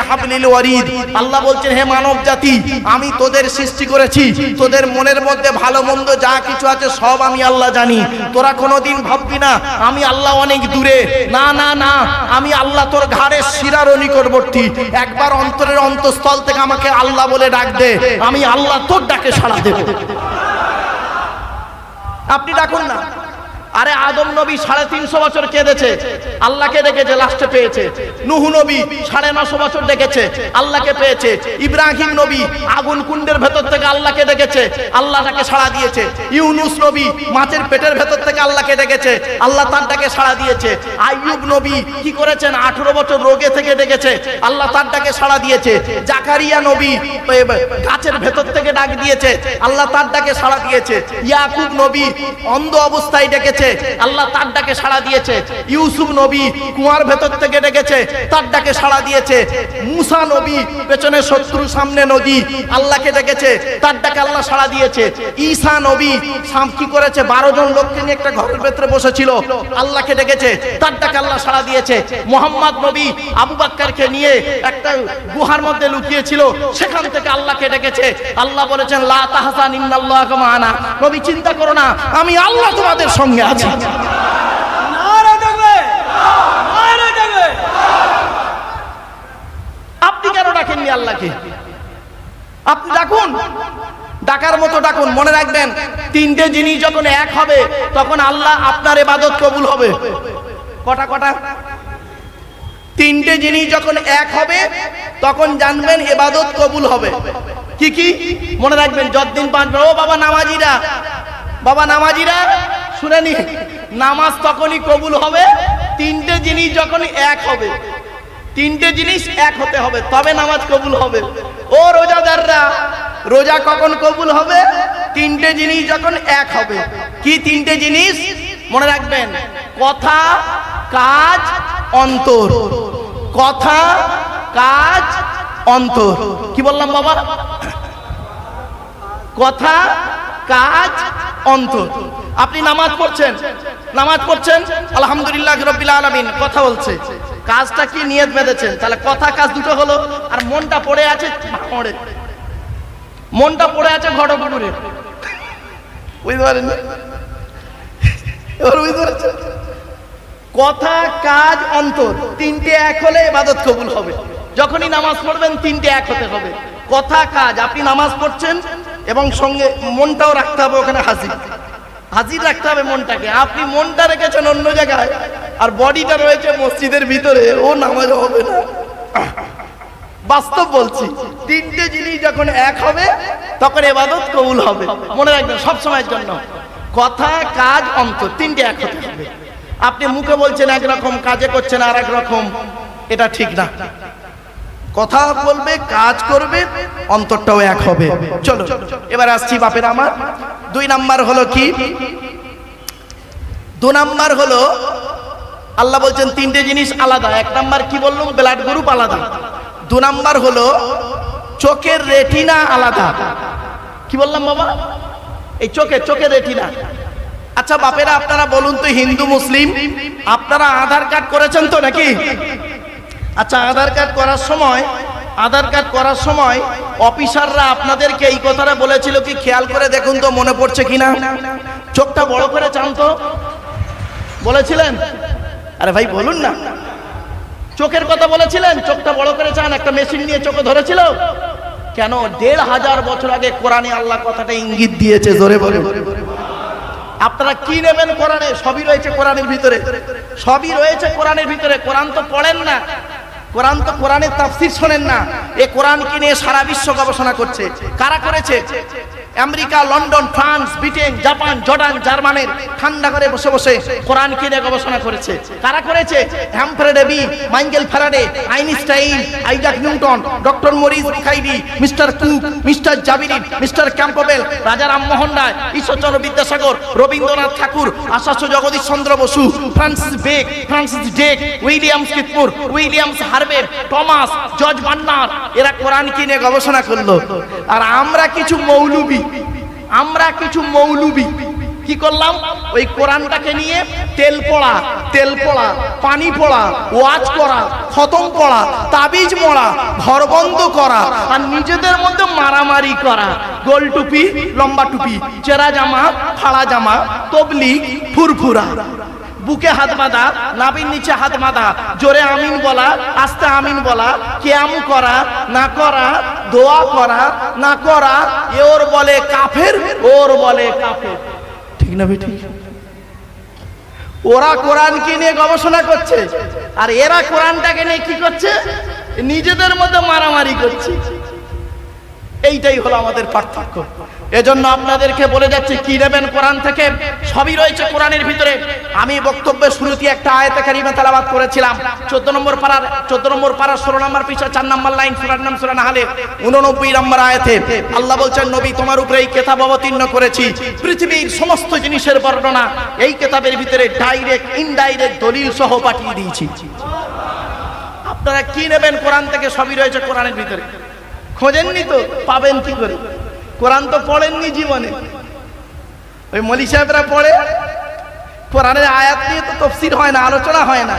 হাবলিল ওয়ারিদ। আল্লাহ বলছেন হে মানব জাতি, আমি তোদের সৃষ্টি করেছি, তোদের মনের মধ্যে ভালো মন্দ যা কিছু আছে সব আমি আল্লাহ জানি। তোরা কোনোদিন ভাববি না আমি আল্লাহ অনেক দূরে, না না না, আমি আল্লাহ তোর ঘাড়ের শিরারও নিকটবর্তী। একবার অন্তরের অন্তঃস্থল থেকে আমাকে আল্লাহ বলে ডাক দে, আমি আল্লাহ তোর ডাকে সাড়া দেব। আপনি ডাকুন না। আরে আদম নবী 350 বছর কেঁদেছে, আল্লাহকে ডেকেছে, লাস্টে পেয়েছে। নূহ নবী 950 বছর ডেকেছে, আল্লাহকে পেয়েছে। ইব্রাহিম নবী আগুন কুণ্ডের ভেতর থেকে আল্লাহকে ডেকেছে, আল্লাহ তাকে সাড়া দিয়েছে। ইউনুস নবী মাছের পেটের ভেতর থেকে আল্লাহকে ডেকেছে, আল্লাহ তার ডাকে সাড়া দিয়েছে। আইয়ুব নবী কি করেছেন, 18 বছর রোগে থেকে ডেকেছে, আল্লাহ তার ডাকে সাড়া দিয়েছে। জাকারিয়া নবী গাছের ভেতর থেকে ডাক দিয়েছে, আল্লাহ তার ডাকে সাড়া দিয়েছে। ইয়াকুব নবী অন্ধ অবস্থায় ডেকেছে, আল্লাহ তার ডাকে সাড়া দিয়েছে। ইউসুফ নবী কুয়ার ভেতর থেকে ডেকেছে, তার ডাকে সাড়া দিয়েছে। মুসা নবী পেছনে শত্রু সামনে নদী, আল্লাহকে ডেকেছে, তার ডাকে আল্লাহ সাড়া দিয়েছে। ঈসা নবী কি করেছে, 12 জন লোককে নিয়ে একটা ঘরের ভেতরে বসেছিল, আল্লাহকে ডেকেছে, তার ডাকে আল্লাহ সাড়া দিয়েছে। মুহাম্মদ নবী আবু বকরকে নিয়ে একটা গুহার মধ্যে লুকিয়েছিল, সেখান থেকে আল্লাহকে ডেকেছে, আল্লাহ বলেছেন লা তাহজান ইন্নাল্লাহা মা'ানা, নবী চিন্তা করো না, আমি আল্লাহ তোমাদের সঙ্গে আছি। আপনি কেন ডাকেননি আল্লাহকে? আপনি ডাকুন, ডাকার মতো ডাকুন। মনে রাখবেন, 3টে জিনিস যখন এক হবে তখন আল্লাহ আপনার ইবাদত কবুল হবে। কটা কটা? 3টে জিনিস যখন এক হবে তখন জানবেন ইবাদত কবুল হবে। কি কি মনে রাখবেন? যতদিন পাঁচবার, ও বাবা নামাজিরা, বাবা নামাজিরা শুনে নি, নামাজ তখনই কবুল হবে 3টে জিনিস যখন এক হবে। 3টে জিনিস এক হতে হবে তবে নামাজ কবুল হবে। ও রোজাদাররা, রোজা কখন কবুল হবে? 3টে জিনিস যখন এক হবে। কি 3টে জিনিস মনে রাখবেন? কথা, কাজ, অন্তর। কথা, কাজ, অন্তর। কি বললাম বাবা? কথা, কাজ, অন্তর। আপনি নামাজ পড়ছেন, নামাজ পড়ছেন আলহামদুলিল্লাহ রাব্বিল আলামিন, কথা বলছে, কাজটা কি নিয়ত বেঁধেছেন, তাহলে কথা কাজ দুটো হলো। আর মনটা পড়ে আছে ভাঙড়ে, মনটা পড়ে আছে ঘটপুকুরে, বুঝতে পারেন? এবার বুঝতে পারছেন? কথা, কাজ, অন্তর 3টে এক হলে ইবাদত কবুল হবে। যখনই নামাজ পড়বেন 3টে এক হতে হবে। কথা, কাজ, আপনি নামাজ পড়ছেন এবং সঙ্গে মনটাও রাখতে হবে ওখানে, হাজির হাজির রাখতে হবে মনটাকে। আপনি মনটা রেখেছেন অন্য জায়গায় আর বডিটা রয়েছে মসজিদের ভিতরে, ও নামাজ হবে না। বাস্তব বলছি, 3টে জিনিস যখন এক হবে তখন ইবাদত কবুল হবে। মনে রাখবেন সব সময়ের জন্য, কথা, কাজ, অন্তর 3টে এক হতে হবে। আপনি মুখে বলছেন একরকম, কাজে করছেন আর এক রকম, এটা ঠিক না। কথা বলবে, কাজ করবে, অন্তরটাও এক হবে। চলো এবার আসছি বাপের আমার। 2 নাম্বার হলো কি? 2 নাম্বার হলো আল্লাহ বলছেন 3টে জিনিস আলাদা। 1 নাম্বার কি বললাম? ব্লাড গ্রুপ আলাদা। 2 নাম্বার হলো চোখের রেটিনা আলাদা। কি বললাম বাবা? এই চোখের রেটিনা। আচ্ছা বাপেরা আপনারা বলুন তো, হিন্দু মুসলিম আপনারা আধার কার্ড করেছেন তো নাকি? আচ্ছা আধার কার্ড করার সময় অফিসাররা আপনাদেরকে এই কথাটা বলেছিল কি? খেয়াল করে দেখুন তো, মনে পড়ছে কিনা? চোখটা বড় করে চান তো, বলেছিলেন? আরে ভাই বলুন না, চোখের কথা বলেছিলেন? চোখটা বড় করে চান, একটা মেশিন নিয়ে চোখে ধরেছিল কেন? 1500 বছর আগে কোরআনে আল্লাহ কথাটা ইঙ্গিত দিয়েছে। জোরে বলে আপনারা কি নেবেন কোরআনে? সবই রয়েছে কোরআনের ভিতরে, সবই রয়েছে কোরআনের ভিতরে। কোরআন তো পড়েন না, কোরআনের তাফসীর শোনেন না। এই কোরআনকে নিয়ে সারা বিশ্ব গবেষণা করছে। কারা করেছে? America, London, France, Britain, Japan, Jordan, জার্মানের ঠান্ডা করে বসে বসে কোরআনকে নিয়ে গবেষণা করেছে। কারা করেছে? Humphry Davy, Michael Faraday, Einstein, Isaac Newton, doctor Maurice বুখারী, মিস্টার কুক, মিস্টার জাবিরিন, mister Campbell, Raja Rammohan Roy, Ishwarchandra Vidyasagar, Rabindranath Tagore, Acharya Jagadish Chandra Bose, Francis ডেক, উইলিয়াম স্কিথমোর, William Harvey, Thomas, George Bernard, এরা কোরআনকে নিয়ে গবেষণা করলো। আর আমরা কিছু মৌলবি কি করলাম? ওই কোরআনটাকে নিয়ে তেল পড়া, পানি পড়া, ওয়াজ করা, খতম করা, তাবিজ পড়া, ঘর বন্ধ করা, আর নিজেদের মধ্যে মারামারি করা। গোল টুপি, লম্বা টুপি, চেরা জামা, ফাড়া জামা, তবলিগ, ফুরফুরা, বুকে হাত বাঁধা, নাভির নিচে হাত বাঁধা, জোরে আমিন বলা, আস্তে আমিন বলা, কিয়াম করা না করা, দোয়া করা না করা, ওর বলে কাফের, ওর বলে কাফের। ঠিক না বেটি? ওরা কোরআনকে নিয়ে গবেষণা করছে, আর এরা কোরআনটাকে নিয়ে কি করছে? নিজেদের মধ্যে মারামারি করছে। এইটাই হলো আমাদের পার্থক্য। এজন্য আপনাদেরকে বলে যাচ্ছি, কি নেবেন কোরআন থেকে? সবই রয়েছে কোরআনের ভিতরে। আমি বক্তব্যের শুরুতে একটা আয়াতে কারিমা তেলাওয়াত করেছিলাম, 14 নম্বর পারা 16 নম্বর পৃষ্ঠা 4 নম্বর লাইন, সূরার নাম সূরা নাহলে 89 নম্বর আয়াতে আল্লাহ বলছেন, নবী তোমার উপরে এই কিতাব অবতীর্ণ করেছি, পৃথিবীর সমস্ত জিনিসের বর্ণনা এই কিতাবের ভিতরে ডাইরেক্ট ইনডাইরেক্ট দলিল সহ পাঠিয়ে দিয়েছি। আপনারা কি নেবেন কোরআন থেকে? সবই রয়েছে কোরআনের ভিতরে। খোঁজেননি তো পাবেন কি করে? কোরআন তো পড়েননি জীবনে। ওই মলি সাহেবরা পড়ে, কোরআনের আয়াত নিয়ে তো তাফসীর হয় না, আলোচনা হয় না,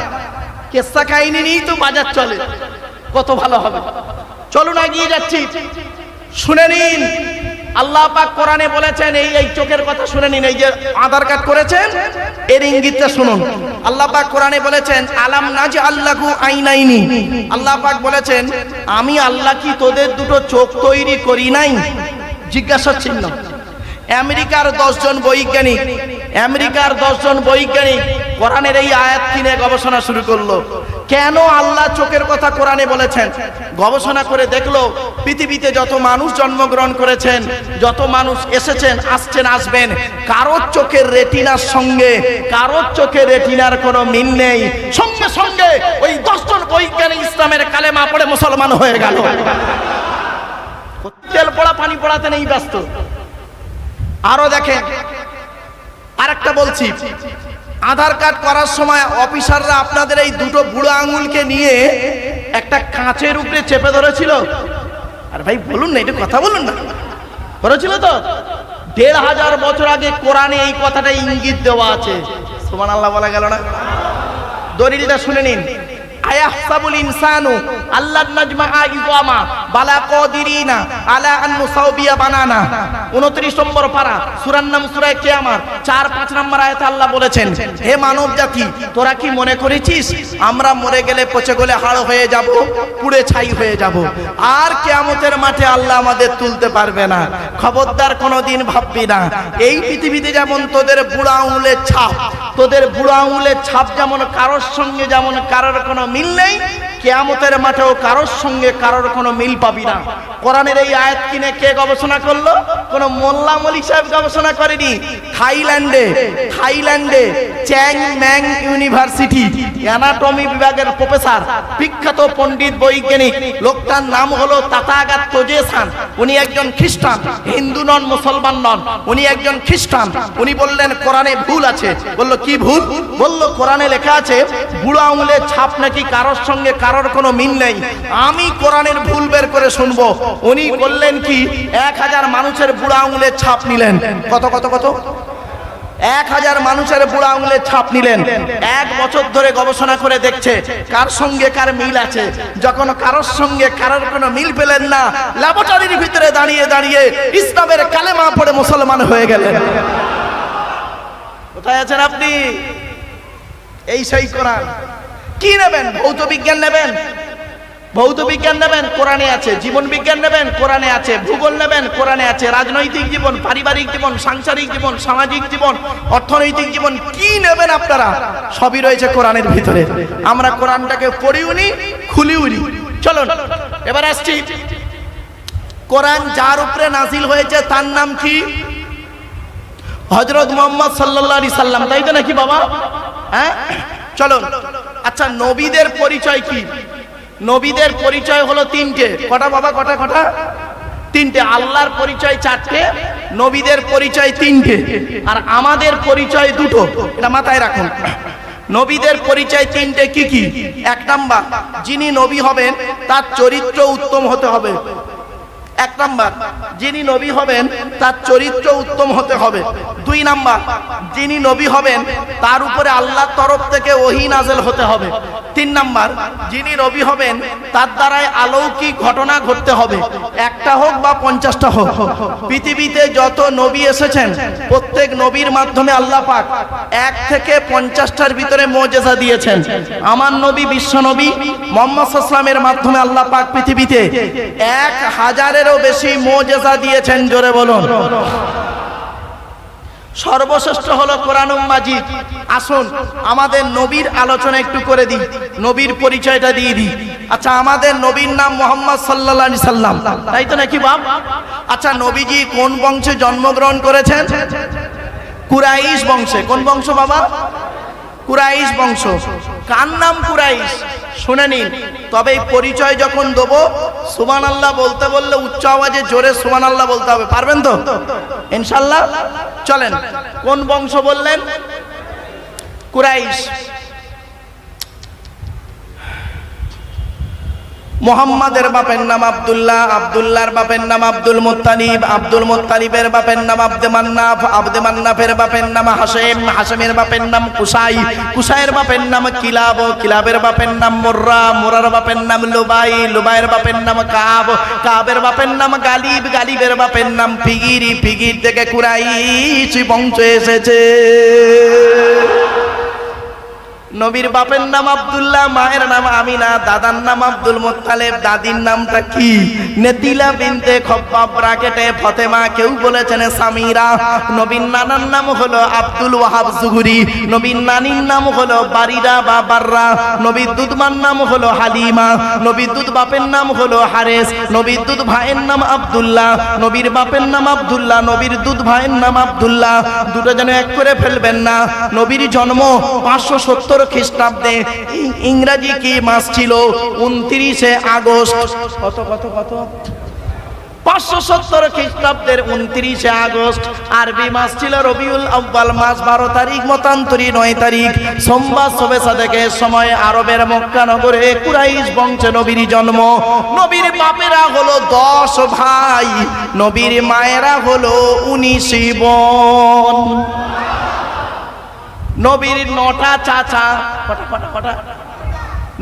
কিসসা কাহিনী নিয়েই তো বাজার চলে। কত ভালো হবে। চলুন এগিয়ে যাচ্ছি, শুনে নিন। আল্লাহ পাক কোরআনে বলেছেন, এই চোখের কথা শুনে নিন। এই যে আধার কার্ড করেছেন, এর ইঙ্গিতটা শুনুন। আল্লাহ পাক কোরআনে বলেছেন, আলাম নাজআল লাহু আইনাইনি। আল্লাহ পাক বলেছেন, আমি আল্লাহ কি তোদের দুটো চোখ তৈরি করি নাই? জিজ্ঞাসা চিহ্ন। আমেরিকার 10 জন বৈজ্ঞানিক কোরআনের এই আয়াত কিনে গবেষণা শুরু করলো। কেন আল্লাহ চোখের কথা কোরআনে বলেছেন? গবেষণা করে দেখলো, পৃথিবীতে যত মানুষ জন্মগ্রহণ করেছেন, যত মানুষ এসেছেন, আসছেন, আসবেন, কারোর চোখের রেটিনার সঙ্গে কারোর চোখের রেটিনার কোনো মিল নেই। সঙ্গে সঙ্গে ওই 10 জন বৈজ্ঞানিক ইসলামের কালেমা পড়ে মুসলমান হয়ে গেল। তেল পড়া পানি পড়াতে নেই ব্যস্ত। আরো দেখেন, আরেকটা বলছি, আধার কার্ড করার সময় অফিসাররা আপনাদের এই দুটো বুড়ো আঙুলকে নিয়ে একটা কাঁচের উপরে চেপে ধরেছিল। আর ভাই বলুন না, এটা কথা বলুন না, করেছিল তো? 1500 বছর আগে কোরআনে এই কথাটা ইঙ্গিত দেওয়া আছে। সুবহানাল্লাহ বলা গেল না? দলিলটা শুনে নিন। আয়াহসাবুল ইনসানু আল্লাহ নাজমাআ ইযামা বালা কাদিরিনা আলা আন নুসাউবিয়া বানানা। 29 নম্বর পারা, সূরার নাম সূরা কিয়ামত 4-5 নম্বর আয়াতে আল্লাহ বলেছেন, হে মানব জাতি, তোরা কি মনে করেছিস আমরা মরে গেলে পচে গলে হাড় হয়ে যাব, পুড়ে ছাই হয়ে যাব, আর কিয়ামতের মাঠে আল্লাহ আমাদের তুলতে পারবে না? খবরদার কোনোদিন ভাববি না। এই পৃথিবীতে যেমন তোদের বুড়ো আঙুলের ছাপ যেমন কারোর সঙ্গে যেমন কারোর কোনো মিল নেই, কিয়ামতের মাঠেও কারোর সঙ্গে কারোর কোনো মিল পাবি না। কোরআনের এই আয়াত কিনে কে গবেষণা করলো? কোন মোল্লা মলি সাহেব গবেষণা করেনি। থাইল্যান্ডে চ্যাং ম্যাং ইউনিভার্সিটি অ্যানাটমি বিভাগের প্রফেসর, বিখ্যাত পণ্ডিত বৈজ্ঞানিক, লোকটার নাম হলো তাথাগাত তোজেসান। উনি একজন খ্রিস্টান, হিন্দু নন, মুসলমান নন, উনি একজন খ্রিস্টান। উনি বললেন কোরআনে ভুল আছে। বলল কি ভুল? বলল কোরআনে লেখা আছে বুড়ো আঙুলের ছাপ নাকি কারোর সঙ্গে কারোর কোনো মিল নেই। আমি কোরআনের ভুল বের করে শুনবো। উনি বললেন কি, 1000 মানুষের বুড়ো আঙুলের ছাপ নিলেন। কত 1000 মানুষের বুড়ো আঙুলের ছাপ নিলেন। 1 বছর ধরে গবেষণা করে দেখছে কার সঙ্গে কার মিল আছে। যখন কারোর সঙ্গে কারোর কোনো মিল পেলেন না, ল্যাবরেটরির ভিতরে দাঁড়িয়ে ইসলামের কালেমা পড়ে মুসলমান হয়ে গেলেন। কোথায় আছেন আপনি? এই সেই কোরআন। কি নেবেন? ভৌত বিজ্ঞান নেবেন, কোরআনে আছে। জীবন বিজ্ঞান নেবেন, কোরআনে আছে। ভূগোল নেবেন, কোরআনে আছে। রাজনৈতিক জীবন, পারিবারিক জীবন, সাংসারিক জীবন, সামাজিক জীবন, অর্থনৈতিক জীবন, কি নেবেন আপনারা? সবই রয়েছে কোরআনের ভিতরে। আমরা কোরআনটাকে পড়িওনি, খুলিওনি। চলুন এবার আসছি, কোরআন যার উপরে নাজিল হয়েছে তার নাম কি? হযরত মুহাম্মদ সাল্লাল্লাহু আলাইহি সাল্লাম, তাই তো নাকি বাবা? হ্যাঁ, চলুন। আচ্ছা, নবীদের পরিচয় কি? নবীদের পরিচয় হলো 3টে। কটা বাবা? কটা? 3টে। আল্লাহর পরিচয় 4টে, নবীদের পরিচয় 3টে, আর আমাদের পরিচয় 2টো। এটা মাথায় রাখুন। নবীদের পরিচয় 3টে। কি কি? 1 নাম্বার, যিনি নবী হবেন তার চরিত্র উত্তম হতে হবে। এক নাম্বার, যিনি নবী হবেন তার চরিত্র উত্তম হতে হবে। দুই নাম্বার, যিনি নবী হবেন তার উপরে আল্লাহর তরফ থেকে ওহী নাযিল হতে হবে। তিন নাম্বার, যিনি নবী হবেন তার দ্বারাই অলৌকিক ঘটনা ঘটতে হবে, একটা হোক বা 50টা হোক। পৃথিবীতে যত নবী এসেছেন প্রত্যেক নবীর মাধ্যমে আল্লাহ পাক 1 থেকে 50টার ভিতরে মুজিজা দিয়েছেন। আমার নবী বিশ্ব নবী মুহাম্মদ সাল্লাল্লাহু আলাইহি ওয়াসাল্লামের মাধ্যমে আল্লাহ পাক পৃথিবীতে 1000-এরও বেশি মুজিজা দিয়েছেন। জোরে বলুন। সর্বশ্রেষ্ঠ হলো কোরআনুল মাজিদ। আসুন আমাদের নবীর আলোচনা একটু করে দিই, নবীর পরিচয়টা দিয়ে দিই। আচ্ছা, আমাদের নবীর নাম মুহাম্মদ সাল্লাল্লাহু আলাইহি সাল্লাম, তাই তো নাকি বাপ? আচ্ছা, নবীজি কোন বংশে জন্মগ্রহণ করেছেন? কুরাইশ বংশে। কোন বংশ বাবা? কুরাইশ বংশ। কার নাম কুরাইশ? শুনে নিন। তবে এই পরিচয় যখন দেবো সুবহানাল্লাহ বলতে বললে উচ্চ আওয়াজে জোরে সুবহানাল্লাহ বলতে হবে, পারবেন তো ইনশাআল্লাহ? চলেন, কোন বংশ বললেন? কুরাইশ। মুহাম্মাদের বাপের নাম আব্দুল্লাহ, আব্দুল্লাহর বাপের নাম আব্দুল মুত্তালিব, আব্দুল মুত্তালিবের বাপের নাম আব্দে মান্নাফ, আব্দে মান্নাফের বাপের নাম হাশেম, হাশেমের বাপের নাম কুসাই, কুসাইয়ের বাপের নাম কিলাব, কিলাবের বাপের নাম মুররা, মুরার বাপের নাম লুবাই, লুবাইয়ের বাপের নাম কাব, কাবের বাপের নাম গালিব, গালিবের বাপের নাম ফিগির, ফিগির থেকে কুরাইশ বংশ এসেছে। নবীর বাপের নাম আব্দুল্লাহ, মায়ের নাম আমিনা, দাদার নাম আব্দুল মুত্তালিব, দাদির নামটা কি? নেতিলা বিনতে খব্বাব ব্রাকেটে ফতেমা, কেউ বলেছেন সামিরা। নবীর নানার নাম হলো আব্দুল ওয়াহাব জুহরি, নবীর নানির নাম হলো বারিরা বা বাররা, নবীর দুধমার নাম হলো হালিমা, নবীর দুধ বাপের নাম হলো হারেস, নবীর দুধ ভাইয়ের নাম আব্দুল্লাহ, নবীর বাপের নাম আব্দুল্লাহ, নবীর দুধ ভাইয়ের নাম আব্দুল্লাহ। দুটো যেন এক করে ফেলবেন না। নবীর জন্ম 570 খ্রিস্টাব্দে। ইংরেজি কি মাস ছিল? 29শে আগস্ট। কত কত কত? 570 খ্রিস্টাব্দের 29শে আগস্ট। আরবি মাস ছিল রবিউল আউয়াল মাস, 12 তারিখ মতান্তরী 9 তারিখ সোমবার শবে সাদেকের সময় আরবের মক্কা নগরে কুরাইশ বংশে নবীর জন্ম। নবীর বাপেরা হলো 10 ভাই, নবীর মায়েরা হলো 19 বোন। নবীর 9টা চাচা,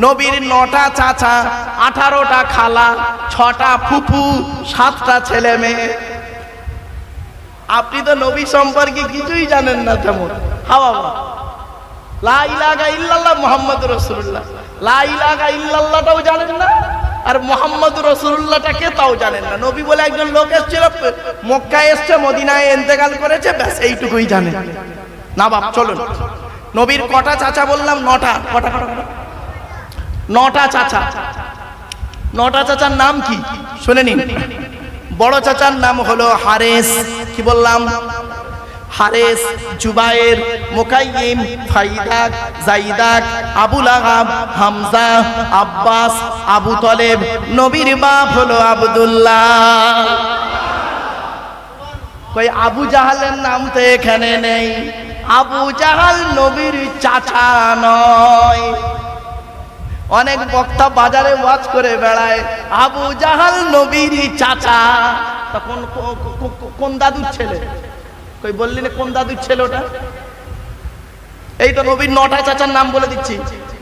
নবীর 9টা চাচা, 18টা খালা, 6টা ফুফু, 7টা ছেলে মেয়ে। আপনি তো নবী সম্পর্কে কিছুই জানেন না তেমন। হাওয়া লা ইলাহা ইল্লাল্লাহ মুহাম্মাদুর রাসূলুল্লাহ, লা ইলাহা ইল্লাল্লাহটাও জানেন না, আর মুহাম্মাদুর রাসূলুল্লাহটাকে তাও জানেন না। নবী বলে একজন লোক এসেছিল, মক্কায় এসেছে, মদিনায় ইন্তেকাল করেছে, ব্যাস এইটুকুই জানেন না বাপ। চলুন, নবীর কটা চাচা বললাম? 9টা। কটা? 9টা চাচা। 9টা চাচার নাম কি শুনে নিন। বড় চাচার নাম হলো হারেস, কি বললাম? হারেস, জুবায়ের, মুকাইয়িম, ফাইদাক, জাইদাক, আবু লাহাব, হামজা, আব্বাস, আবু তলেব। নবীর বাপ হলো আব্দুল্লাহ। কই আবু জাহালের নাম তো এখানে নেই। আবু জাহাল নবীর চাচা নয়। অনেক বক্তা বাজারে ওয়াজ করে বেড়ায় আবু জাহাল নবীর চাচা। তখন কোন দাদুর ছেলে? কই বললি না কোন দাদুর ছেলে ওটা? এই তো নবীর 9টা চাচার নাম বলে দিচ্ছি।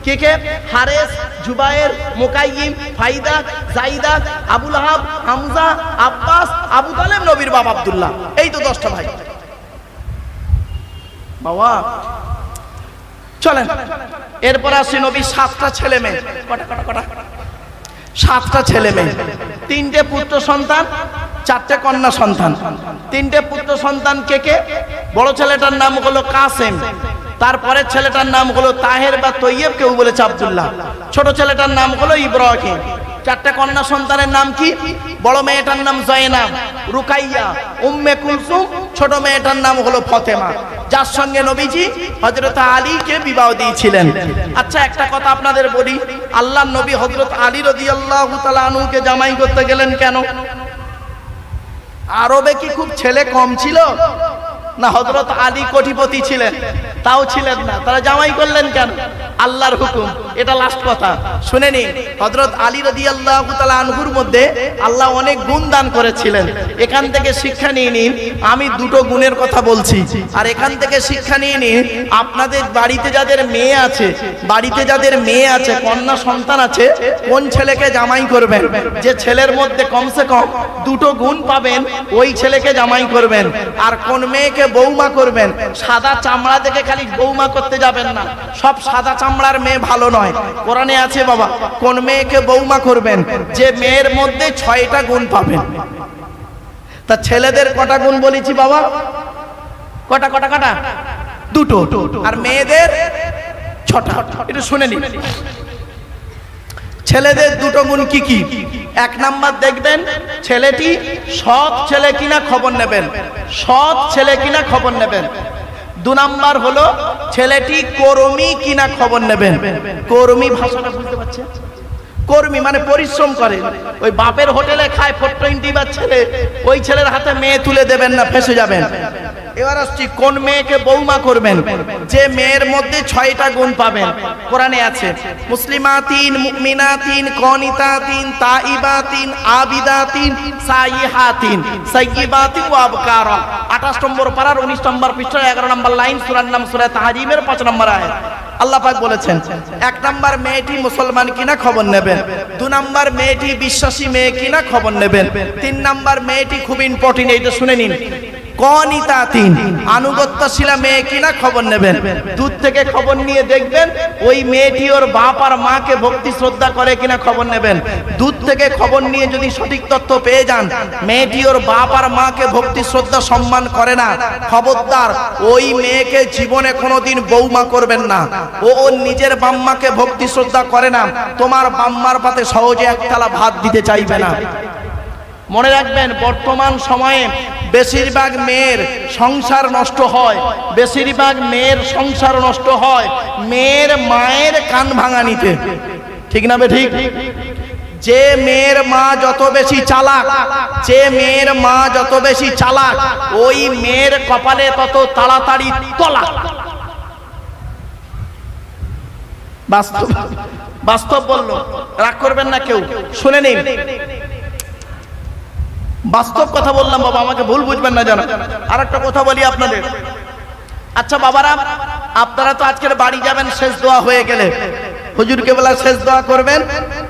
কে কে? হারেস, জুবায়ের, মুকাইয়িম, ফাইদা, জাইদা, আবু লাহাব, হামজা, আব্বাস, আবু তালেব, নবীর বাপ আব্দুল্লাহ। এই তো 10টা ভাই বাবা। চলেন এরপর আসি নবীর 7টা ছেলে মেয়ে। কটা কটা কটা? 7টা ছেলে মেয়ে, 3টে পুত্র সন্তান, 4টে কন্যা সন্তান। 3টে পুত্র সন্তান কে কে? বড় ছেলেটার নাম হলো কাসেম, তারপরে ছেলেটার নাম হলো তাহের বা তৈয়ব, কেউ বলেছে আব্দুল্লাহ। ছোট ছেলেটার নাম হলো ইব্রাহিম। 4টে কন্যা সন্তানের নাম কি? বড় মেয়েটার নাম জয়নাব, রুকাইয়া, উম্মে কুলসুম। ছোট মেয়েটার নাম হলো ফতেমা, যার সঙ্গে নবীজি হযরত আলীকে বিবাহ দিয়েছিলেন। আচ্ছা, একটা কথা আপনাদের বলি, আল্লাহর নবী হযরত আলী রাদিয়াল্লাহু তাআলা আনহুকে জামাই করতে গেলেন কেন? আরবে কি খুব ছেলে কম ছিল? না হযরত আলী কোটিপতি ছিলেন? তাও ছিলেন না। তারা জামাই করলেন কেন? আল্লাহর হুকুম। এটা লাস্ট কথা শুনে নিন। হযরত আলী রাদিয়াল্লাহু তাআলা আনহুর মধ্যে আল্লাহ অনেক গুণ দান করেছিলেন। এখান থেকে শিক্ষা নিয়ে নিন। আমি দুটো গুণের কথা বলছি, আর এখান থেকে শিক্ষা নিয়ে নিন। আপনাদের বাড়িতে যাদের মেয়ে আছে, কন্যা সন্তান আছে, কোন ছেলেকে জামাই করবেন? যে ছেলের মধ্যে কমসে কম দুটো গুণ পাবেন, ওই ছেলেকে জামাই করবেন। আর কোন মেয়েকে বৌমা করবেন? সাদা চামড়া দেখে খালি বৌমা করতে যাবেন না। সব সাদা চামড়ার মেয়ে ভালো নয়। কোরআনে আছে বাবা, কোন মেয়েকে বৌমা করবেন? যে মেয়ের মধ্যে 6টা গুণ পাবেন। তা ছেলেদের কটা গুণ বলেছি বাবা? কটা? দুটো। আর মেয়েদের 6টা। একটু শুনে নিন। ছেলেদের দুটো গুণ কি কি? 1 নাম্বার দেখবেন, ছেলেটি সৎ ছেলে কিনা খবর নেবেন। 2 নাম্বার হলো ছেলেটি কর্মী কিনা খবর নেবেন। কর্মী ভাষাটা বুঝতে পারছেন? কর্মী মানে পরিশ্রম করে। ওই বাপের হোটেলে খায় 420 বার ছেলে, ওই ছেলের হাতে মেয়ে তুলে দেবেন না, ফেঁসে যাবেন। এবার আসছি, কোন মেয়েকে বৌমা করবেন? যে মেয়ের মধ্যে 6টা গুণ পাবেন। কোরআনে আছে, মুসলিমাতিন, মুমিনাতিন, কনিতাতিন, তাইবাতিন, আবিদাতিন, সাইহাতিন, সাইয়্যিবাতিন ওয়া আবকারা। 28 নম্বর পারার 19 নম্বর পৃষ্ঠা 11 নম্বর লাইন, সূরার নাম সূরা তাহরিমের 5 নম্বর আয়াত। আল্লাহ পাক বলেছেন, 1 নাম্বার মেয়েটি মুসলমান কিনা খবর নেবেন। 2 নাম্বার মেয়েটি বিশ্বাসী মেয়ে কিনা খবর নেবেন। 3 নাম্বার মেয়েটি খুব ইম্পর্টেন্ট, এইটা শুনে নিন, কনিতাতিন, আনুগত্যশীলা মেয়ে কিনা খবর নেবেন। দূর থেকে খবর নিয়ে দেখবেন ওই মেয়েটি ওর বাপ আর মাকে ভক্তি শ্রদ্ধা করে কিনা খবর নেবেন। দূর থেকে খবর নিয়ে যদি সঠিক তথ্য পেয়ে যান মেয়েটি ওর বাপ আর মাকে ভক্তি শ্রদ্ধা সম্মান করে না, খবরদার ওই মেয়েকে জীবনে কোনোদিন বৌমা করবেন না। ও ওর নিজের বাম্মাকে ভক্তি শ্রদ্ধা করে না, তোমার বাম্মার পাতে সহজে একতলা ভাত দিতে চাইবে না। মনে রাখবেন, বর্তমান সময়ে বেশিরভাগ মেয়ের সংসার নষ্ট হয়, মেয়ের মায়ের কান ভাঙানিতে। ঠিক না বে ঠিক? যে মেয়ের মা যত বেশি চালাক, ওই মেয়ের কপালে তত তাড়াতাড়ি তলাক। বাস্তব বললো, রাগ করবেন না কেউ, শুনে নিন। বাস্তব কথা বললাম বাবা, আমাকে ভুল বুঝবেন না জানা। আর একটা কথা বলি আপনাদের। আচ্ছা বাবারা, আপনারা তো আজকের বাড়ি যাবেন, শেষ দোয়া হয়ে গেলে হুজুরকে বলা শেষ দোয়া করবেন,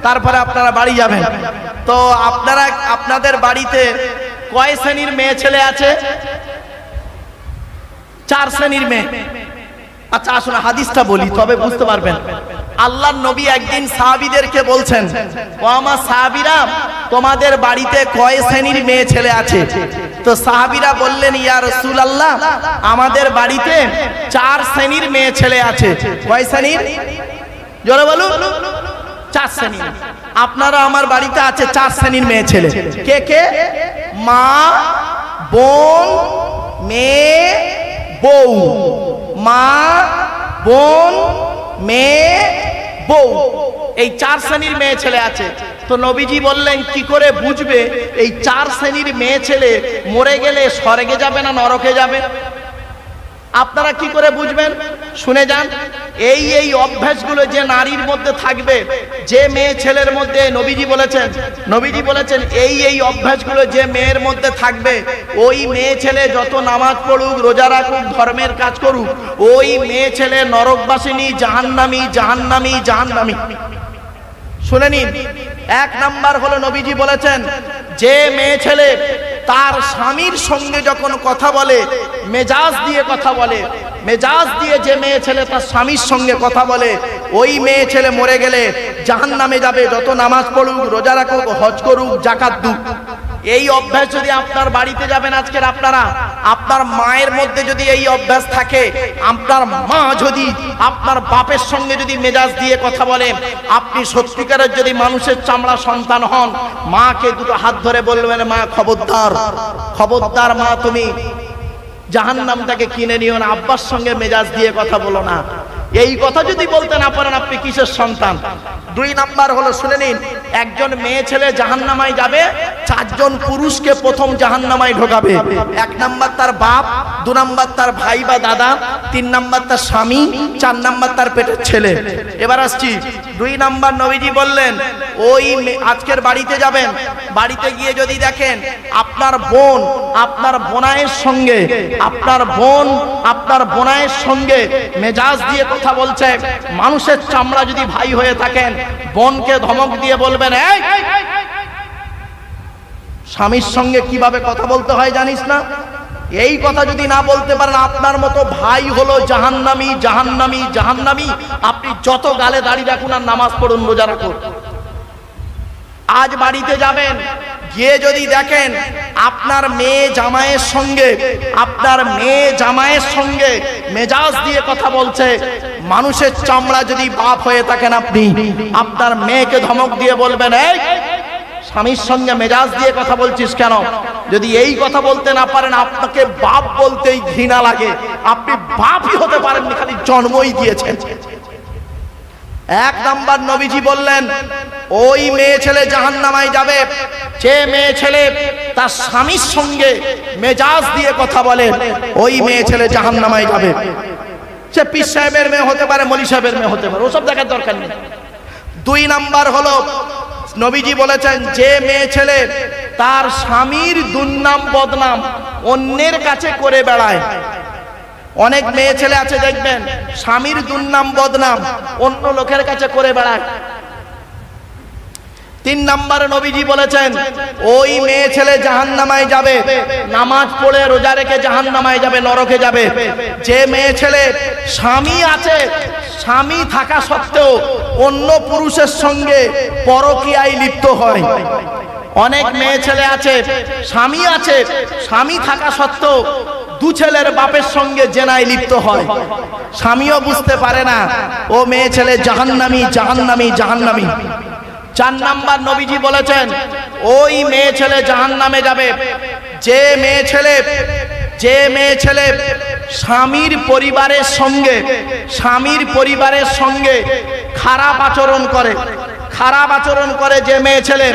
তারপরে আপনারা বাড়ি যাবেন। তো আপনাদের বাড়িতে কয় শ্রেণীর মেয়ে ছেলে আছে? 4 শ্রেণীর মেয়ে। আচ্ছা আসুন হাদিসটা বলি, তবে বুঝতে পারবেন। আল্লাহর নবী একদিন সাহাবীদেরকে বলছেন, ও আমার সাহাবীরা, তোমাদের বাড়িতে কয় শ্রেণীর মেয়ে ছেলে আছে? তো সাহাবীরা বললেন, ইয়া রাসূলুল্লাহ, আমাদের বাড়িতে 4 শ্রেণীর মেয়ে ছেলে আছে। কয় শ্রেণীর? জোরে বলুন। 4 শ্রেণীর। আপনারা আমার বাড়িতে আছে 4 শ্রেণীর মেয়ে ছেলে। কে কে? মা, বোন, মেয়ে, বউ। মা, বোন, মেয়ে, বউ, এই 4 শ্রেণীর মেয়ে ছেলে আছে। তো নবীজি বললেন, কি করে বুঝবে এই 4 শ্রেণীর মেয়ে ছেলে মরে গেলে স্বর্গে যাবে না নরকে যাবে? আপনারা কি করে বুঝবেন? শুনে যান। এই অভ্যাসগুলো যে নারীর মধ্যে থাকবে, যে মেয়ে ছেলের মধ্যে, নবীজি বলেছেন এই অভ্যাসগুলো যে মেয়ের মধ্যে থাকবে, ওই মেয়ে ছেলে যত নামাজ পড়ুক, রোজা রাখুক, ধর্মের কাজ করুক, ওই মেয়ে ছেলে নরকবাসিনী, জাহান্নামী। শুনে নিন। 1 নাম্বার হলো, নবীজি বলেছেন, যে মেয়ে ছেলে তার স্বামীর সঙ্গে যখন কথা বলে, মেজাজ দিয়ে যে মেয়ে ছেলে তার স্বামীর সঙ্গে কথা বলে, ওই মেয়ে ছেলে মরে গেলে জাহান্নামে যাবে, যত নামাজ পড়ুক, রোজা রাখুক, হজ করুক, যাকাত দুক। এই অভ্যাস যদি আপনার বাড়িতে যাবেন আজকের আপনারা, আপনার মায়ের মধ্যে যদি এই অভ্যাস থাকে, আপনার মা যদি আপনার বাপের সঙ্গে যদি মেজাজ দিয়ে কথা বলে, আপনি সত্যিকারের যদি মানুষের চামড়া সন্তান হন, মাকে দুটো হাত ধরে বলবেন, মা খবরদার মা, তুমি জাহান্নামটাকে কিনে নিও না, আব্বার সঙ্গে মেজাজ দিয়ে কথা বলো না। এই কথা যদি বলতে না পারেন, আপনি কিসের সন্তান? 2 নাম্বার হলো, শুনে নিন, একজন মেয়ে ছেলে জাহান্নামায় যাবে, চারজন পুরুষকে প্রথম জাহান্নামায় ঢোকাবে। এক নাম্বার তার বাপ, দু নাম্বার তার ভাই বা দাদা, তিন নাম্বার তার স্বামী, চার নাম্বার তার পেটের ছেলে। এবার আসছি 2 নাম্বার। নবীজি বললেন ওই আজকের বাড়িতে যাবেন, বাড়িতে গিয়ে যদি দেখেন আপনার বোন আপনার বোনায়ের সঙ্গে, আপনার বোন আপনার বোনায়ের সঙ্গে মেজাজ দিয়ে কথা বলছে, মানুষের চামড়া যদি ভাই হয়ে থাকেন, বোনকে ধমক দিয়ে বলবেন এই স্বামীর সঙ্গে কিভাবে কথা বলতে হয় জানিস না? এই কথা যদি না বলতে পারেন, আপনার মতো ভাই হলো জাহান্নামী, জাহান্নামী, জাহান্নামী। আপনি যত গালে দাঁড়িয়ে রাখুন আর নামাজ পড়ুন, রোজা রাখুন। আজ বাড়িতে যাবেন, গিয়ে যদি দেখেন আপনার মেয়ে জামাইয়ের সঙ্গে, আপনার মেয়ে জামাইয়ের সঙ্গে মেজাজ দিয়ে কথা বলছে, মানুষের চামড়া যদি বাপ হয়ে থাকেন আপনি, আপনার মেয়েকে ধমক দিয়ে বলবেন এই স্বামীর সঙ্গে মেজাজ দিয়ে কথা বলছিস কেন? যদি এই কথা বলতে না পারেন, আপনাকে বাপ বলতেই ঘৃণা লাগে। আপনি বাপই হতে পারেননি, খালি জন্মই দিয়েছেন। 1 নাম্বার নবীজি বললেন ওই মেয়ে ছেলে জাহান্নামায় যাবে যে মেয়ে ছেলে তার স্বামীর সঙ্গে মেজাজ দিয়ে কথা বলে, ওই মেয়ে ছেলে জাহান্নামায় যাবে। সে পীর সাহেবের মেয়ে হতে পারে, মলি সাহেবের মেয়ে হতে পারে, ওসব দেখার দরকার নেই। 2 নাম্বার হলো নবীজি বলেছেন যে মেয়ে ছেলে তার স্বামীর দুর্নাম বদনাম অন্যের কাছে করে বেড়ায়। অনেক মেয়ে ছেলে আছে দেখবেন স্বামীর দুর্নাম বদনাম অন্য লোকের কাছে করে বেড়ায়। 3 নাম্বার নবীজি বলেছেন ওই মেয়ে ছেলে জাহান্নামায় যাবে, নামাজ পড়ে রোজা রেখে জাহান্নামায় যাবে, নরকে যাবে। যে মেয়ে ছেলে স্বামী আছে, স্বামী থাকা সত্ত্বেও অন্য পুরুষের সঙ্গে পরকীয়ায় লিপ্ত হয়। অনেক মেয়ে ছেলে আছে স্বামী আছে, স্বামী থাকা সত্ত্বেও 2 ছেলের বাপের সঙ্গে জেনায় লিপ্ত হয়, স্বামীও বুঝতে পারে না। ও মেয়ে ছেলে জাহান্নামী, জাহান্নামী, জাহান্নামী। 4 নাম্বার নবীজি বলেছেন ওই মেয়ে ছেলে জাহান্নামে যাবে যে মেয়ে ছেলে স্বামীর পরিবারের সঙ্গে খারাপ আচরণ করে। যে মেয়ে ছেলে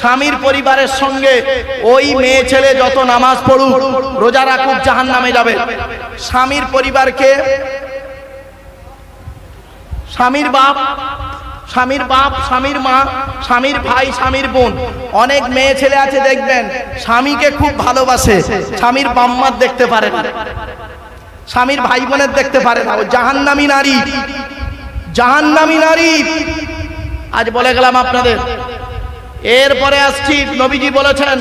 স্বামীর পরিবারের সঙ্গে, ওই মেয়ে ছেলে যত নামাজ পড়ুক রোজা রাখুক জাহান্নামে যাবে। স্বামীর পরিবারকে স্বামীর বাপ, স্বামীর মা, স্বামীর ভাই, স্বামীর বোন। অনেক মেয়ে ছেলে আছে দেখবেন স্বামীকে খুব ভালোবাসে, স্বামীর বাম্মার দেখতে পারে না, স্বামীর ভাই বোনের দেখতে পারে না। ও জাহান্নামী নারী, জাহান্নামী নারী। আজ বলে গেলাম আপনাদের। এরপরে আসছি, নবীজি বলেছেন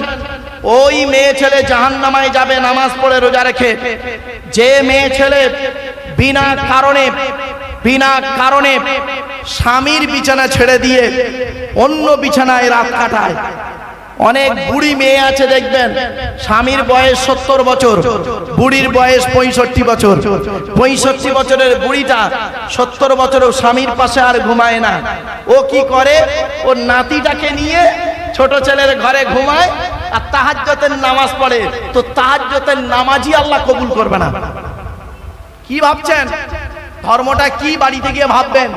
ওই মেয়ে ছেলে জাহান্নামায় যাবে নামাজ পড়ে রোজা রেখে যে মেয়ে ছেলে বিনা কারণে স্বামীর বিছানা ছেড়ে দিয়ে অন্য বিছানায় রাত কাটায়। অনেক বুড়ি মেয়ে আছে দেখবেন স্বামীর বয়স 70 বছর, বুড়ির বয়স 65 বছর। 65 বছরের বুড়িটা 70 বছরেও স্বামীর পাশে আর ঘুমায় না। ও কি করে, ও নাতিটাকে নিয়ে ছোট ছেলের ঘরে ঘুমায় আর তাহাজ্জুদের নামাজ পড়ে। তো তাহাজ্জুদের নামাজই আল্লাহ কবুল করবে না। কি ভাবছেন ধর্মটা কি? বাড়িতে গিয়ে ভাববেন।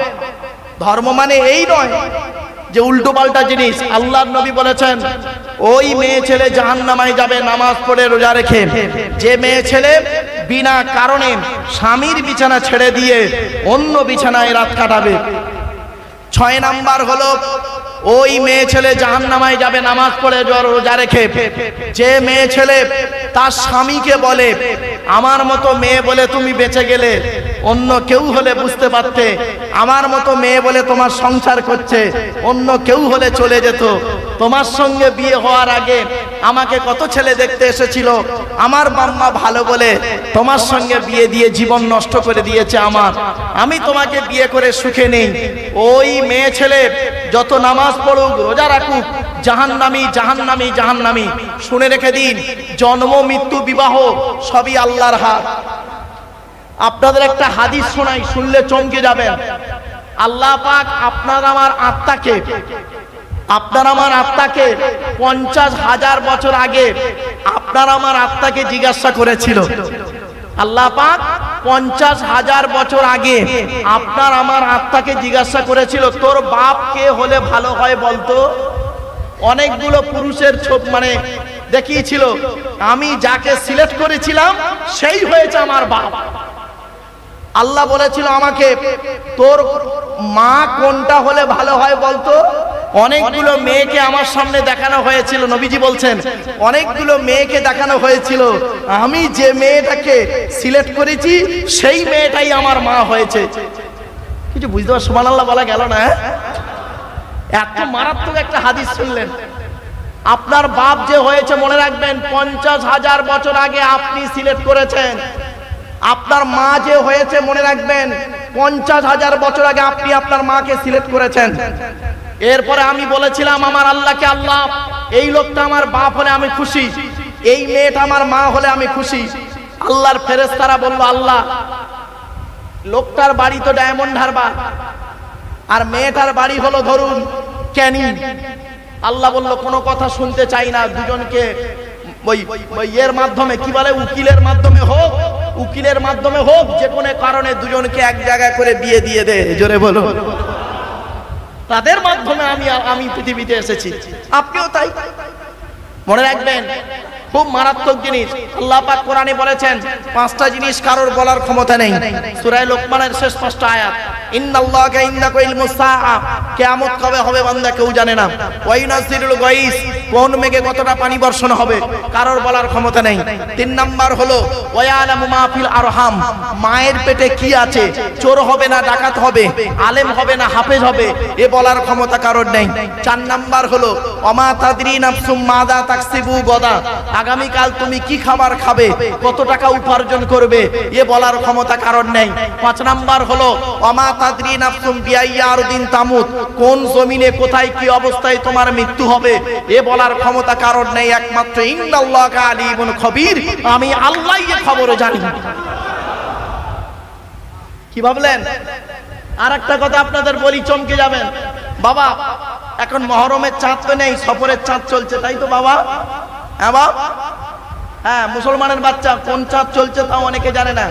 ধর্ম মানে এই নয় যে উল্টো পাল্টা জিনিস। আল্লাহর নবী বলেছেন ওই মেয়ে ছেলে জাহান্নামায় যাবে নামাজ পড়ে রোজা রেখে যে মেয়ে ছেলে বিনা কারণে স্বামীর বিছানা ছেড়ে দিয়ে অন্য বিছানায় রাত কাটাবে। 6 নাম্বার হলো ওই মেয়ে ছেলে জাহান্নামায় যাবে নামাজ পড়ে রোজা রেখে যে মেয়ে ছেলে তার স্বামীকে বলে আমার মতো মেয়ে বলে তুমি বেঁচে গেলে, অন্য কেউ হলে বুঝতে পারতে, আমার মতো মেয়ে বলে তোমার সংসার করছে, অন্য কেউ হলে চলে যেত। তোমার সঙ্গে বিয়ে হওয়ার আগে আমাকে কত ছেলে দেখতে এসেছিল, আমার বাম্মা ভালো বলে তোমার সঙ্গে বিয়ে দিয়ে জীবন নষ্ট করে দিয়েছে আমার, আমি তোমাকে বিয়ে করে সুখে নেই। ওই মেয়ে ছেলে যত নামাজ পড়ুক রোজা রাখুক জাহান্নামী, জাহান্নামী, জাহান্নামী। শুনে রেখে দিন, জন্ম মৃত্যু বিবাহ সবই আল্লাহর হাত। আপনাদের একটা হাদিস শোনাই, শুনলে চমকে যাবেন। আল্লাহ পাক আপনার আমার আত্মাকে 50,000 বছর আগে আপনার আমার আত্মাকে জিজ্ঞাসা করেছিল। আল্লাহ পাক 50,000 বছর আগে আপনার আমার আত্মাকে জিজ্ঞাসা করেছিল তোর বাপ কে হলে ভালো হয় বলতো? অনেকগুলো পুরুষের মানে দেখিয়েছিল, আমি যাকে সিলেক্ট করেছিলাম সেই হয়েছে আমার বাপ। আল্লাহ বলেছিল আমাকে তোর মা কোনটা হলে ভালো হয় বলতো? অনেকগুলো মেয়েকে আমার সামনে দেখানো হয়েছিল, নবীজি বলছেন অনেকগুলো মেয়েকে দেখানো হয়েছিল, আমি যে মেয়েটাকে সিলেক্ট করেছি সেই মেয়েটাই আমার মা হয়েছে। কিছু বুঝতে পার সুবহানাল্লাহ বলা গেল না? এত মারাত্মক একটা হাদিস শুনলেন। আপনার বাপ যে হয়েছে মনে রাখবেন 50,000 বছর আগে আপনি সিলেক্ট করেছেন। আপনার মা যে হয়েছে মনে রাখবেন 50,000 বছর আগে আপনি আপনার মাকে সিলেক্ট করেছেন। এরপরে আমি বলেছিলাম আমার আল্লাহকে, আল্লাহ এই লোকটা আমার বাপ হলে আমি খুশি, এই মেয়েটা আমার মা হলে আমি খুশি। আল্লাহর ফেরেশতারা বলল আল্লাহ লোকটার বাড়ি তো ডায়মন্ড হারবার আর মেয়েটার বাড়ি হলো ধরুন ক্যানিং। আল্লাহ বলল কোনো কথা শুনতে চাই না, দুজনকে ওই এর মাধ্যমে কি বলে উকিলের মাধ্যমে হোক যে কোনো কারণে দুজনকে এক জায়গায় করে বিয়ে দিয়ে দে। জোরে বলো। তাদের মাধ্যমে আমি পৃথিবীতে এসেছি, আপনিও তাই। মনে রাখবেন খুব মারাত্মক জিনিস। আল্লাহ পাক কোরআনে বলেছেন 5টা জিনিস কারোর বলার ক্ষমতা নেই। সূরা লোকমানের শেষ 5টা আয়াত, ইন্নাল্লাহা ইনদাহু ইলমুস সাআ, কিয়ামত কবে হবে বান্দা কেউ জানে না। ওয়া ইউনাজিলুল গায়স, কোন মেঘে কতটা পানি বর্ষণ হবে কারোর বলার ক্ষমতা নেই। 3 নাম্বার হলো ওয়া ইয়ালামু মা ফিল আরহাম, মায়ের পেটে কি আছে, চোর হবে না ডাকাত হবে, আলেম হবে না হাফেজ হবে, এ বলার ক্ষমতা কারোর নেই। 4 নাম্বার হলো ওমা তাদরি নাফসুম মাযা তাকসিবু গাদা, আগামীকাল তুমি কি খাবার খাবে, কত টাকা উপার্জন করবে, এ বলার ক্ষমতা কারণ নেই। 5 নাম্বার হলো ওমা তাদরি নাফসুম বিআইয়ি আরদিন তামুত, কোন জমিনে কোথায় কি অবস্থায় তোমার মৃত্যু হবে, এ বলার ক্ষমতা কারণ নেই। একমাত্র ইন্নাল্লাহা আলিমুন খবীর, আমি আল্লাহই এ খবর জানি। কি ভাবলেন? আর একটা কথা আপনাদের বলি, চমকে যাবেন। বাবা এখন মহরমের চাঁদ তো নেই, সফরের চাঁদ চলছে, তাই তো বাবা? হ্যাঁ, মুসলমানের বাচ্চা কোন চাঁদ চলছে তাও অনেকে জানে না।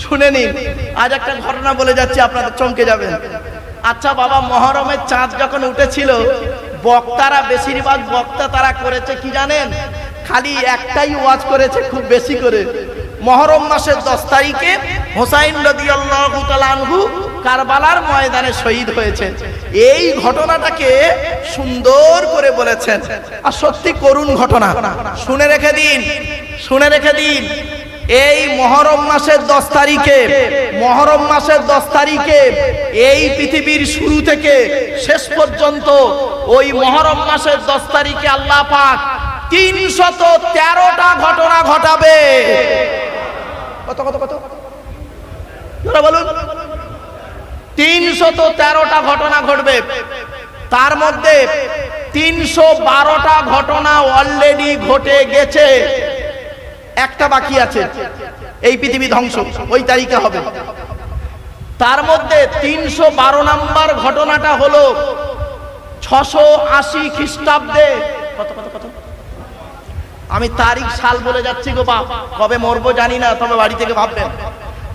শুনে নিন, আজ একটা ঘটনা বলে যাচ্ছি, আপনাদের চমকে যাবেন। আচ্ছা বাবা, মহরমের চাঁদ যখন উঠেছিল বক্তারা, বেশিরভাগ বক্তা তারা করেছে কি জানেন? খালি একটাই ওয়াজ করেছে খুব বেশি করে। মহরম মাসের 10 তারিখে হুসাইন রাদিয়াল্লাহু তাআলা আনহু কারবালার ময়দানে শহীদ হয়েছে, এই ঘটনাটাকে সুন্দর করে বলেছেন। আর সত্যি করুণ ঘটনা। শুনে রেখে দিন এই মহরম মাসের 10 তারিখে এই পৃথিবীর শুরু থেকে শেষ পর্যন্ত ওই মহরম মাসের 10 তারিখে আল্লাহ পাক 313টা ঘটনা ঘটাবে। কত বলুন? 313টা ঘটনা ঘটবে। তার মধ্যে 312টা ঘটনা অলরেডি ঘটে গেছে, একটা বাকি আছে, এই পৃথিবী ধ্বংস ওই তারিখে হবে। তার মধ্যে 312 নম্বর ঘটনাটা হলো 680 খ্রিস্টাব্দে। কত আমি তারিখ সাল বলে যাচ্ছি গো বাপ, কবে মরবো জানি না, তবে বাড়ি থেকে ভাববেন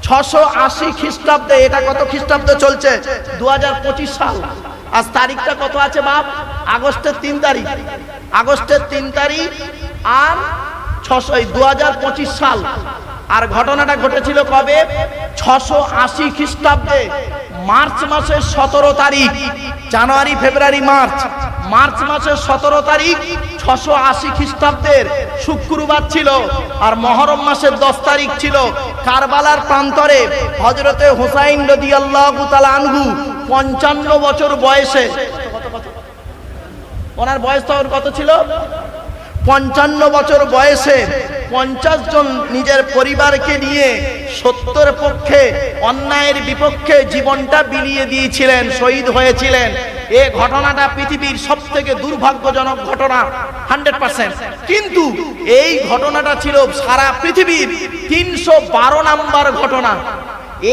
680 খ্রিস্টাব্দে। এটা কত খ্রিস্টাব্দ চলছে? 2025 সাল। আজ তারিখটা কত আছে বাপ? আগস্টের 3 তারিখ। আগস্টের 3 তারিখ আর 2025 সাল। আর ঘটনাটা ঘটেছিল কবে? 680 খ্রিস্টাব্দে মার্চ মাসের 17 তারিখ। জানুয়ারি ফেব্রুয়ারি মার্চ মাসের 17 তারিখ 680 খ্রিস্টাব্দের শুক্রবার ছিল। আর মহরম মাসের 10 তারিখ ছিল। কারবালার প্রান্তরে হযরতে হুসাইন রাদিয়াল্লাহু তাআলা আনহু 55 বছর বয়সে, ওনার বয়স তখন কত ছিল? 55 বছর বয়সে 50 জন নিজের পরিবারকে নিয়ে সত্যের পক্ষে অন্যায়ের বিপক্ষে জীবনটা বিলিয়ে দিয়েছিলেন, শহীদ হয়েছিলেন। এই ঘটনাটা পৃথিবীর সবথেকে দুর্ভাগ্যজনক ঘটনা 100%। কিন্তু এই ঘটনাটা ছিল সারা পৃথিবীর 312 নাম্বার ঘটনা।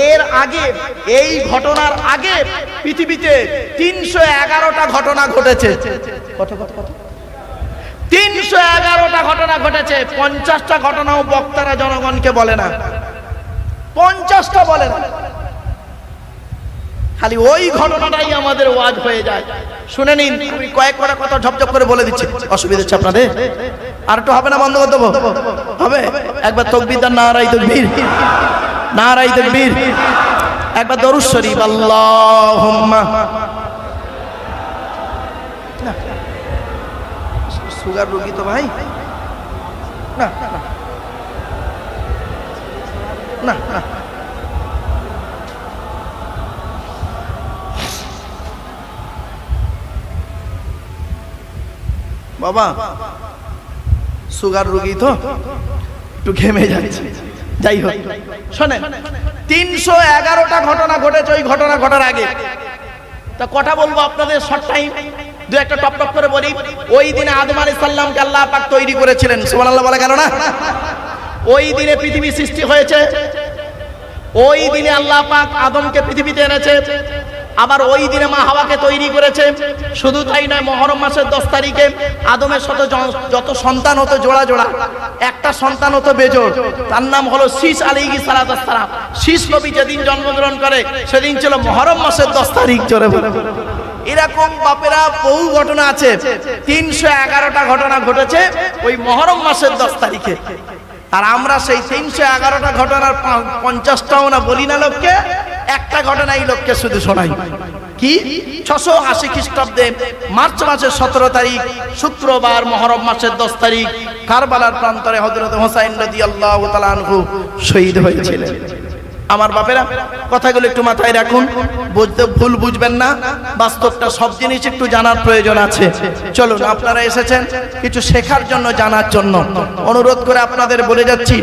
এর আগে, এই ঘটনার আগে পৃথিবীতে 311টা ঘটনা ঘটেছে। কত 311টা ঘটনা ঘটেছে। 50টা ঘটনাও বক্তারা জনগণকে বলে না। 50টা বলে না, খালি ওই ঘটনাটাই আমাদের ওয়াজ হয়ে যায়। শুনে নিন, আমি কয়েকটা কথা ঝপঝপ করে বলে দিচ্ছি, অসুবিধা হচ্ছে আপনাদের? আর একটু হবে না, বন্ধ করে দেবো? হবে? একবার তাকবীর দেন, নারায়ে তাকবীর, নারায়ে তাকবীর। একবার দরুদ শরীফ, আল্লাহুম্মা। সুগার রোগী তো ভাই, না না না, বাবা সুগার রোগী তো একটু ঘেমে যাচ্ছে। যাই হোক, শোনেন, 311টা ঘটনা ঘটেছে ওই ঘটনা ঘটার আগে। তা কথা বলবো আপনাদের শর্ট টাইম, দু একটা টপ টপ করে বলি। ওই দিনে আদম আলাইহিস সালামকে আল্লাহ পাক তৈরি করেছিলেন, সুবহানাল্লাহ বলা গেল না? ওই দিনে পৃথিবী সৃষ্টি হয়েছে, ওই দিনে আল্লাহ পাক আদমকে পৃথিবীতে এনেছে, আবার ওই দিনে মা হাওয়াকে তৈরি করেছে। শুধু তাই নয়, মুহররম মাসের 10 তারিখে আদমের সাথে যত সন্তান হতো জোড়া জোড়া, একটা সন্তান হতো বেজোড়, তার নাম হলো শীষ আলাইহিস সালাম। শীষ নবী যেদিন জন্মগ্রহণ করে সেদিন ছিল মুহররম মাসের 10 তারিখ। জোরে বলে। এরকম বাপেরা বহু ঘটনা আছে। 311টা ঘটনা ঘটেছে ওই মুহররম মাসের 10 তারিখে। আর আমরা সেই 311টা ঘটনার 50টাও না বলি না লোককে, একটা ঘটনাই লোককে শুধু শোনাই। কি? 680 খ্রিস্টাব্দে মার্চ মাসের 17 তারিখ শুক্রবার, মুহররম মাসের 10 তারিখ কারবালার প্রান্তরে হযরত হুসাইন রাদিয়াল্লাহু তাআলা আনহু শহীদ হয়েছিলেন। আমার বাপেরা, কথাগুলো একটু মাথায় রাখুন, বুঝতে ভুল বুঝবেন না। বাস্তবটা সব জিনিস একটু জানার প্রয়োজন আছে। চলুন, আপনারা এসেছেন কিছু শেখার জন্য, জানার জন্য। অনুরোধ করে আপনাদের বলে যাচ্ছি,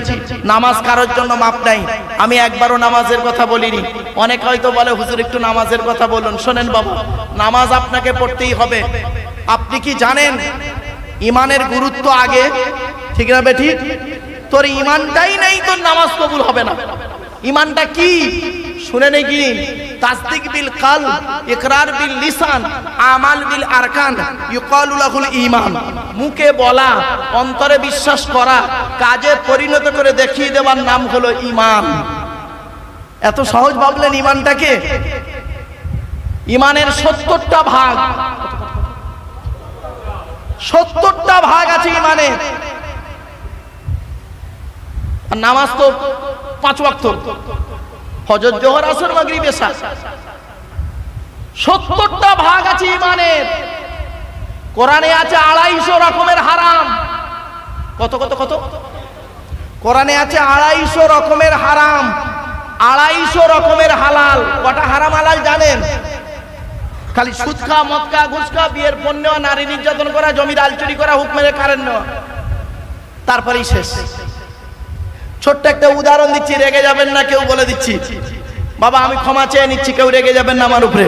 নামাজ কারোর জন্য মাপ নাই। আমি একবারও নামাজের কথা বলিনি। অনেক হয়তো বলে হুজুর একটু নামাজের কথা বলুন। শোনেন বাবা, নামাজ আপনাকে পড়তেই হবে। আপনি কি জানেন ইমানের গুরুত্ব আগে? ঠিক না বেঠিক? তোর ইমানটাই নেই, তোর নামাজ কবুল হবে না। ইমানটা কি শুনে নাকি? তাসদিক বিল কলব, ইকরার বিল লিসান, আমাল বিল আরকান, ইউকালু লাহুল ঈমান। মুখে বলা, অন্তরে বিশ্বাস করা, কাজে পরিণত করে দেখিয়ে দেওয়ার নাম হলো ঈমান। এত সহজ ভাবলেন ঈমানটাকে? ঈমানের 70টা ভাগ, 70টা ভাগ আছে ঈমানের। আর নামাজ তো 5 ওয়াক্ত, ফজর, জোহর, আসর, মাগরিব, এশা। 70টা ভাগ আছে ঈমানের। কোরআনে আছে 250 রকমের হারাম। কত কত কত? কোরআনে আছে 250 রকমের হারাম, 250 রকমের হালাল। কটা হারাম হালাল জানেন? খালি সুদ খাওয়া, মদ খাওয়া, ঘুষ খাওয়া, বিয়ের পণ নেওয়া, নারী নির্যাতন করা, জমি ডাল চুরি করা, হুক মেরে কারেন্ট নেওয়া, তারপরেই শেষ। ছোট্ট একটা উদাহরণ দিচ্ছি, রেগে যাবেন না কেউ, বলে দিচ্ছি বাবা, আমি ক্ষমা চেয়ে নিচ্ছি, কেউ রেগে যাবেন না আমার উপরে।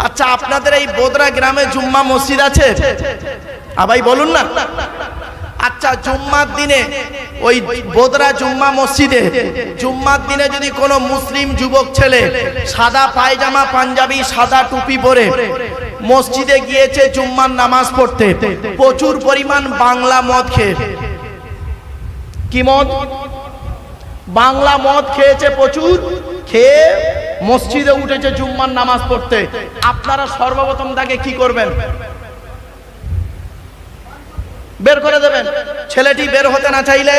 আচ্ছা, আপনাদের এই বোদরা গ্রামে জুম্মা মসজিদ আছে? ভাই বলুন না। আচ্ছা, জুম্মার দিনে ওই বোদরা জুম্মা মসজিদে জুম্মার দিনে যদি কোনো মুসলিম যুবক ছেলে সাদা পায়জামা, পাঞ্জাবি, সাদা টুপি পরে মসজিদে গিয়েছে জুম্মার নামাজ পড়তে, প্রচুর পরিমাণ বাংলা মদ খেয়ে, কি মদ? বাংলা মদ খেয়েছে, প্রচুর খেয়ে মসজিদে উঠেছে জুম্মার নামাজ পড়তে, আপনারা সর্বপ্রথম তাকে কি করবেন? বের করে দেবেন। ছেলেটি বের হতে না চাইলে